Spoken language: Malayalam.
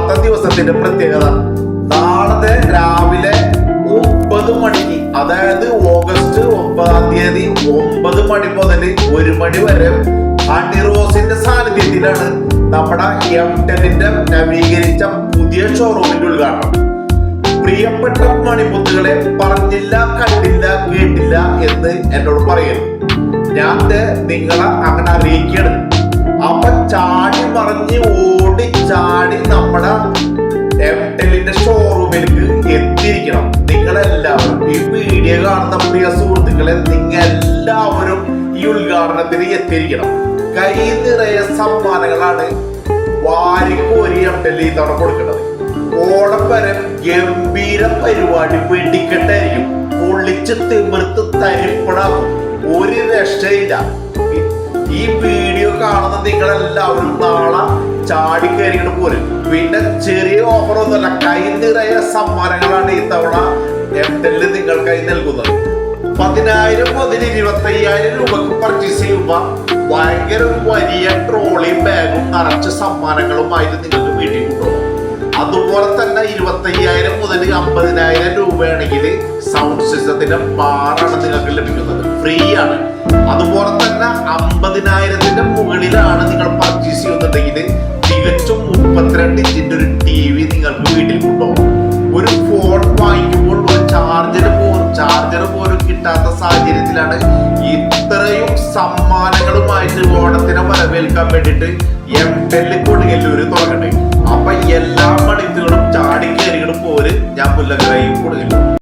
ഇന്നത്തെ ദിവസത്തിന്റെ പ്രത്യേകത നാളെ രാവിലെ 9 മണിക്ക്, അതായത് ഓഗസ്റ്റ് 9-ാം തീയതി 9 മണി മുതൽ 1 മണി വരെ ഹണി റോസിന്റെ സാന്നിധ്യത്തിലാണ് നമ്മുടെ എംടെല്ലിന്റെ നവീകരിച്ച പുതിയ ഷോറൂമിന്റെ ഉദ്ഘാടനം. പ്രിയപ്പെട്ട മണിമുത്തുകളെ, പറഞ്ഞില്ല കണ്ടില്ല കേട്ടില്ല എന്ന് എന്നോട് പറയുന്നു. ഞാൻ നിങ്ങളെ അങ്ങനെ അറിയിക്കണം. അപ്പൊ ചാടി മറിഞ്ഞ് ഓടി ചാടി നമ്മുടെ എംടെല്ലിന്റെ ഷോറൂമിലേക്ക് എത്തിയിരിക്കണം. നിങ്ങളെല്ലാവരും, ഈ വീഡിയോ കാണുന്ന പ്രിയ സുഹൃത്തുക്കളെ, നിങ്ങൾ എല്ലാവരും ഈ ഉദ്ഘാടനത്തിന് എത്തിയിരിക്കണം. കൈ നിറയെ സമ്മാനങ്ങളാണ് വാരിക്കോരി എംടെല്ലിൽ ഇത്തവണ കൊടുക്കുന്നത്. ഓണം വരെ ഗംഭീര പരിപാടി, വെടിക്കെട്ടായിരിക്കും. പൊള്ളിച്ച് തിമിർത്ത് തരിപ്പടാകും, ഒരു രക്ഷയില്ല. ഈ വീഡിയോ കാണുന്ന നിങ്ങളെല്ലാവരും നാളെ ചാടി കയറിയിട്ട് പോരും. പിന്നെ ചെറിയ ഓഫർ ഒന്നുമല്ല, കൈ നിറയെ സമ്മാനങ്ങളാണ് ഇത്തവണ എംടെല്ലിൽ നിങ്ങൾക്കായി നൽകുന്നത്. 10,000 മുതൽ 25,000 രൂപക്ക് പർച്ചേസ് ചെയ്യുമ്പോൾ ഭയങ്കര വലിയ ട്രോളി ബാഗും നിറച്ച സമ്മാനങ്ങളുമായിട്ട് നിങ്ങൾക്ക് വീട്ടിൽ കൊണ്ടുപോകും. അതുപോലെ തന്നെ 25,000 മുതൽ 50,000 രൂപയാണെങ്കിൽ സൗണ്ട് സിസ്റ്റത്തിന്റെ ബാറാണ് നിങ്ങൾക്ക് ലഭിക്കുന്നത്, ഫ്രീ ആണ്. അതുപോലെ തന്നെ 50,000-ന്റെ മുകളിലാണ് നിങ്ങൾ പർച്ചേസ് ചെയ്യുന്നുണ്ടെങ്കിൽ തികച്ചും 32 ഇഞ്ചിന്റെ ഒരു TV നിങ്ങൾക്ക് വീട്ടിൽ കൊണ്ടുപോകും. ഒരു ഫോൺ വാങ്ങിക്കുമ്പോൾ ഒരു ചാർജർ പോലും കിട്ടാത്ത സാഹചര്യത്തിലാണ് ഇത്രയും സമ്മാനങ്ങളുമായിട്ട് ഓണത്തിനെ വരവേൽക്കാൻ വേണ്ടിയിട്ട് എംടെല്ലിൽ കൊടുങ്ങല്ലൂര് തുടങ്ങട്ടെ. അപ്പൊ എല്ലാ മണിത്തുകളും ചാടി കയറികളും പോര്. ഞാൻ മുല്ലക്കരയും കൊടുങ്ങല്ലൂർ.